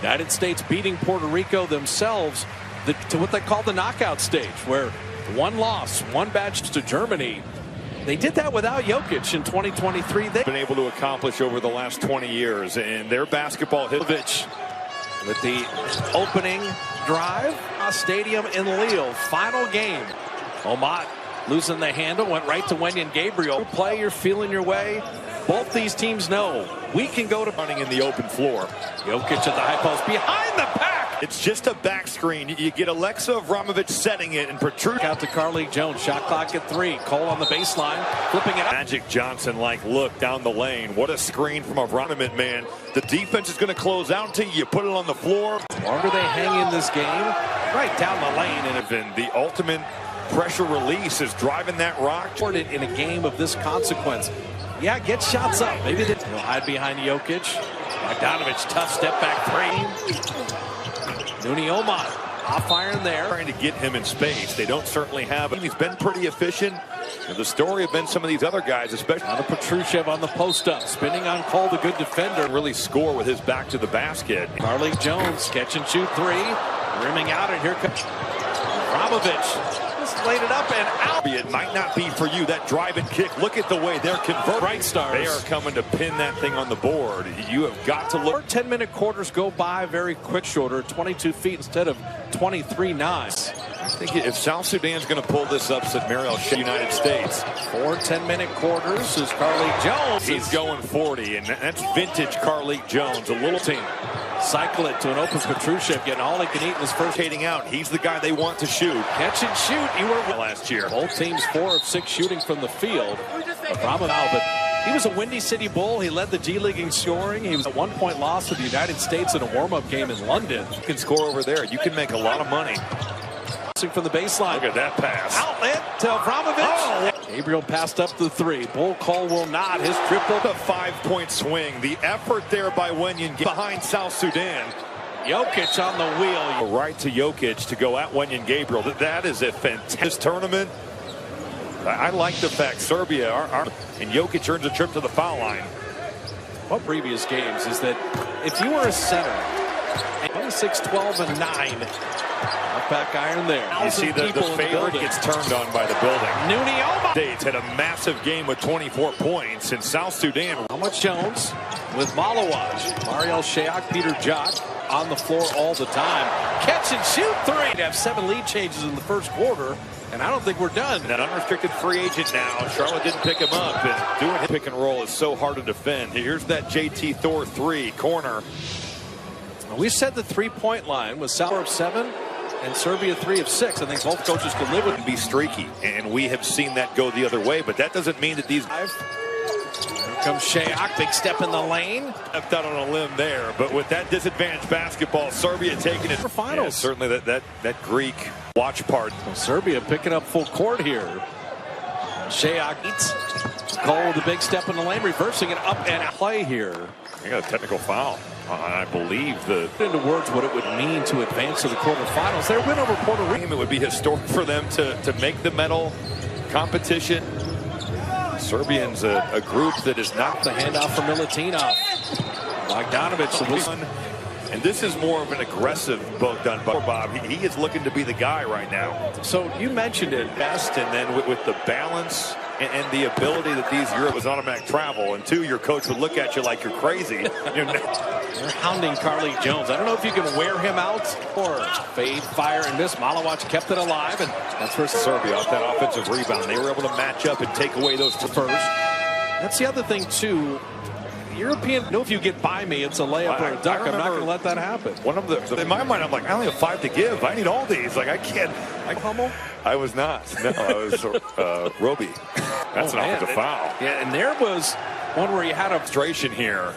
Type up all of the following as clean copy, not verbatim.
United States beating Puerto Rico themselves to what they call the knockout stage, where one loss, one badge to Germany. They did that without Jokic in 2023. They've been able to accomplish over the last 20 years, and their basketball hit with the opening drive. Stadium in Lille, final game. Omat losing the handle, went right to Wenyan Gabriel. Play, you're feeling your way. Both these teams know we can go to running in the open floor. Jokic at the high post behind the pack. It's just a back screen. You get Alexa Avramovic setting it and protrude out to Carly Jones. Shot clock at 3. Cole on the baseline, flipping it up. Magic Johnson look down the lane. What a screen from Avramovic, man. The defense is going to close out to you. You put it on the floor. The longer they hang in this game, right down the lane. And the ultimate pressure release is driving that rock. In a game of this consequence. Yeah, get shots up. Maybe they'll hide behind Jokic. Bogdanovic, tough step back 3. Nooni Omat off iron there. Trying to get him in space. They don't certainly have him. He's been pretty efficient. And the story have been some of these other guys, especially out of Petrusev on the post up, spinning on Cole, the good defender. Really score with his back to the basket. Carly Jones, catch and shoot 3. Rimming out, and here comes Avramovic. Just laid it up and out. It might not be for you, that drive and kick. Look at the way they're converting. Bright Stars. They are coming to pin that thing on the board. You have got to look. 10-minute quarters go by very quick, shorter, 22 feet instead of 23.9. I think if South Sudan's going to pull this upset, Mariel, United States. 4 10-minute quarters is Carly Jones. He's going 40, and that's vintage Carly Jones. A little team. Cycle it to an open Petrusev, getting all he can eat in his first. Hating out. He's the guy they want to shoot. Catch and shoot. You were last year. Both teams 4 of 6 shooting from the field. But he was a Windy City Bull. He led the G League in scoring. He was a 1-point loss to the United States in a warm-up game in London. You can score over there. You can make a lot of money. From the baseline. Look at that pass. Outlet to Avramovic. Oh. Gabriel passed up the 3. Bull Cole will not. His triple. A 5-point swing. The effort there by Wenyan behind South Sudan. Jokic on the wheel. Right to Jokic to go at Wenyan Gabriel. That is a fantastic tournament. I like the fact Serbia and Jokic earns a trip to the foul line. What previous games is that if you were a center, 26, 12, and 9. Back iron there. You see the favorite gets turned on by the building. Nooni Omat. States had a massive game with 24 points in South Sudan. How much Jones with Malawaj. Mariel Shayok, Peter Jock on the floor all the time. Catch and shoot 3. They have 7 lead changes in the first quarter, and I don't think we're done. An unrestricted free agent now. Charlotte didn't pick him up, and doing pick and roll is so hard to defend. Here's that JT Thor 3 corner. We said the 3-point line was South of 7. And Serbia 3 of 6. I think both coaches can live with it. Be streaky, and we have seen that go the other way. But that doesn't mean that these. Here comes Shayok, big step in the lane. Stepped out on a limb there, but with that disadvantaged basketball, Serbia taking it for finals. Yeah, certainly that Greek watch part. Well, Serbia picking up full court here. Shayok eats. Cole with the big step in the lane, reversing it up and play here. You got a technical foul. I believe into words what it would mean to advance to the quarterfinals. Their win over Puerto Rico. It would be historic for them to make the medal competition. Serbians a group that is not the handoff for Milutinov. Bogdanovic. And this is more of an aggressive Bogdan Bob. He is looking to be the guy right now. So you mentioned it best, and then with the balance and the ability that these Europe was automatic travel, and 2, your coach would look at you like you're crazy. They're hounding Carly Jones. I don't know if you can wear him out or fade, fire, and miss. Malawaj kept it alive, and that's for Serbia off that offensive rebound. They were able to match up and take away those first. That's the other thing, too. European, if you get by me, it's a layup or a duck. I'm not going to let that happen. One of in my mind, I'm like, I only have 5 to give. I need all these. Like, I can't. Hummel? I was not. No, I was Roby. That's an offensive foul. Yeah, and there was one where you had a frustration here.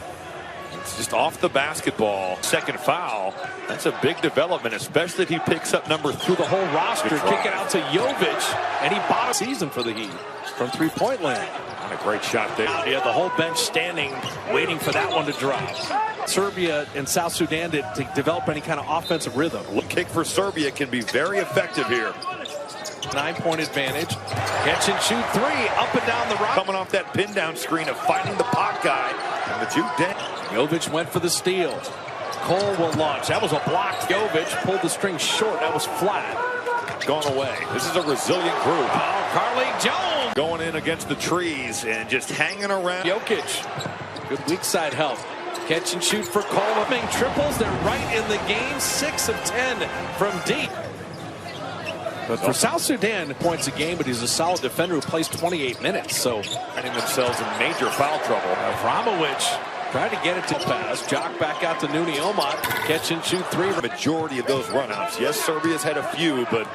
It's just off the basketball. Second foul. That's a big development, especially if he picks up number 3. The whole roster kick it out to Jovic, and he bought a season for the Heat from 3-point land. A great shot there. He had the whole bench standing, waiting for that one to drop. Serbia and South Sudan to develop any kind of offensive rhythm. Kick for Serbia can be very effective here. 9-point advantage. Catch and shoot 3 up and down the rock. Coming off that pin down screen of finding the pot guy. And the juke down. Jovic went for the steal. Cole will launch. That was a block. Jovic pulled the string short. That was flat. Gone away. This is a resilient group. Oh, Carly Jones Going in against the trees and just hanging around. Jokic. Good weak side help. Catch and shoot for Cole. Triples. They're right in the game. 6 of 10 from deep. But for South Sudan, points a game, but he's a solid defender who plays 28 minutes. So finding themselves in major foul trouble. Avramovich tried to get it to pass. Jock back out to Nuni Omot. Catch and shoot 3. Majority of those runouts. Yes, Serbia's had a few, but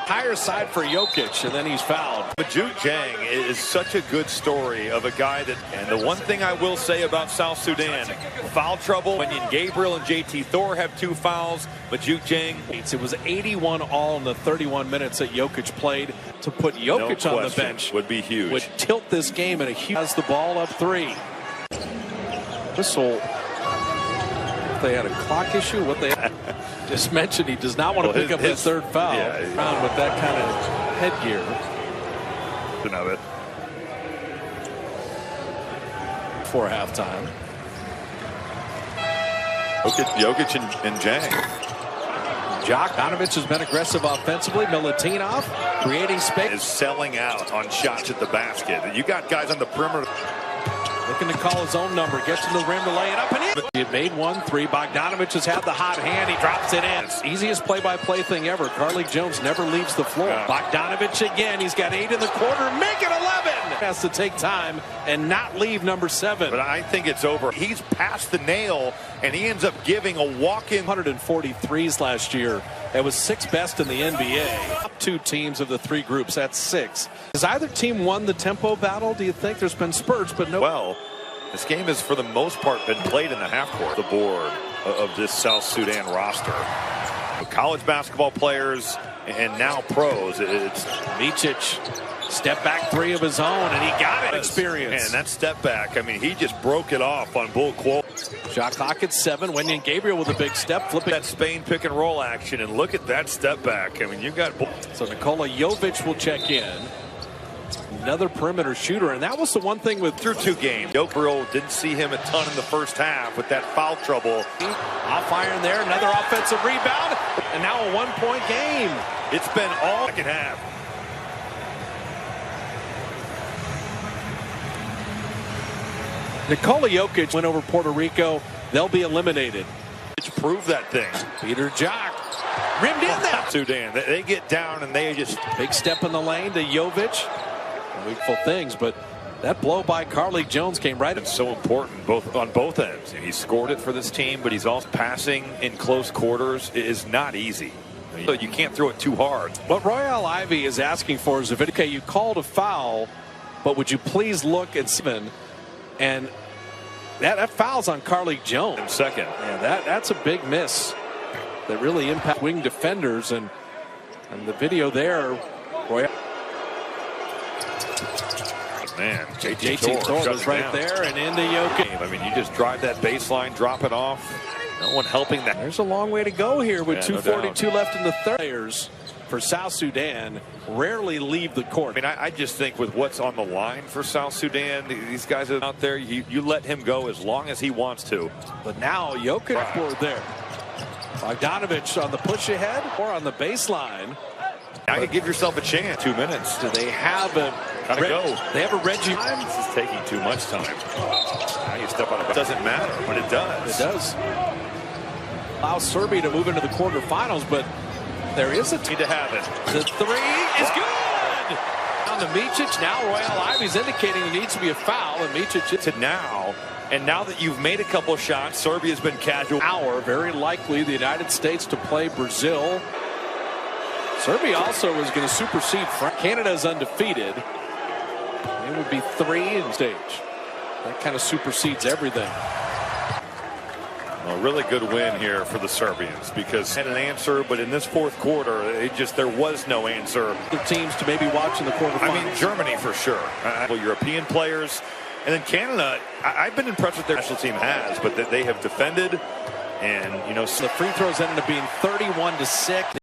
higher side for Jokic, and then he's fouled. Majut Jang is such a good story of a guy that, and the one thing I will say about South Sudan, foul trouble. Wenyan Gabriel and JT Thor have 2 fouls. Majut Jang. It was 81 all in the 31 minutes that Jokic played. To put Jokic on the bench would be huge. Would tilt this game in a huge. Has the ball up 3. Whistle. If they had a clock issue, what they just mentioned, he does not want to pick up his 3rd foul. Around with that kind of headgear. Of it. For halftime. Jokic and Jang. Donovich has been aggressive offensively. Milutinov creating space. Is selling out on shots at the basket. You got guys on the perimeter. Looking to call his own number. Gets to the rim to lay it up and in. He had made 1 3. Bogdanovich has had the hot hand. He drops it in. It's easiest play-by-play thing ever. Carly Jones never leaves the floor. Bogdanovich again. He's got 8 in the quarter. Make it 11. Has to take time and not leave number 7. But I think it's over. He's past the nail, and he ends up giving a walk-in. 143s last year. That was 6th best in the NBA. Top 2 teams of the 3 groups. That's 6. Has either team won the tempo battle? Do you think? There's been spurts, but no. Well, this game has for the most part been played in the half court. The board of this South Sudan roster. College basketball players and now pros. It's Micic. Step back 3 of his own, and he got it. Experience. And that step back, I mean, he just broke it off on Bull Quo. Shot clock at 7. Wenyan Gabriel with a big step, flipping that Spain pick and roll action, and look at that step back. I mean, you got. So Nikola Jovic will check in. Another perimeter shooter, and that was the one thing with through 2 games. Gabriel didn't see him a ton in the first half with that foul trouble. Off iron there, another offensive rebound, and now a 1-point game. It's been all second half. Nikola Jokic went over Puerto Rico. They'll be eliminated. Prove that thing. Peter Jock rimmed in that. Sudan, they get down and they just big step in the lane to Jovic. Weakful things, but that blow by Carly Jones came right. It's so important on both ends. He scored it for this team, but he's also passing in close quarters is not easy. You can't throw it too hard. What Royale Ivy is asking for is a video. Okay, you called a foul, but would you please look at Steven? And that foul's on Carly Jones. In second. Yeah, that's a big miss that really impacts wing defenders. And the video there, Royale. Man, JT Thor was right there and into Jokic. I mean, you just drive that baseline, drop it off. No one helping that. There's a long way to go here with 2:42 left in the third. Players for South Sudan rarely leave the court. I mean, I just think with what's on the line for South Sudan, these guys are out there. You let him go as long as he wants to. But now Jokic board there. Bogdanovich on the push ahead or on the baseline. Now you give yourself a chance. 2 minutes. Do they have a go? They have a Reggie. This is taking too much time. Now you step on it. It doesn't matter, but it does. It does. Allow Serbia to move into the quarterfinals, but there is a need to have it. The 3 is good. On the Micic. Now Royale Ivy's indicating there needs to be a foul, and Micic to now. And now that you've made a couple shots, Serbia's been casual. Very likely the United States to play Brazil. Serbia also is going to supersede France. Canada's undefeated. It would be 3 in stage. That kind of supersedes everything. A really good win here for the Serbians because had an answer, but in this fourth quarter, there was no answer. The teams to maybe watch in the quarterfinals. I mean, Germany for sure. European players, and then Canada. I've been impressed with their national team has, but that they have defended, and the free throws ended up being 31-6.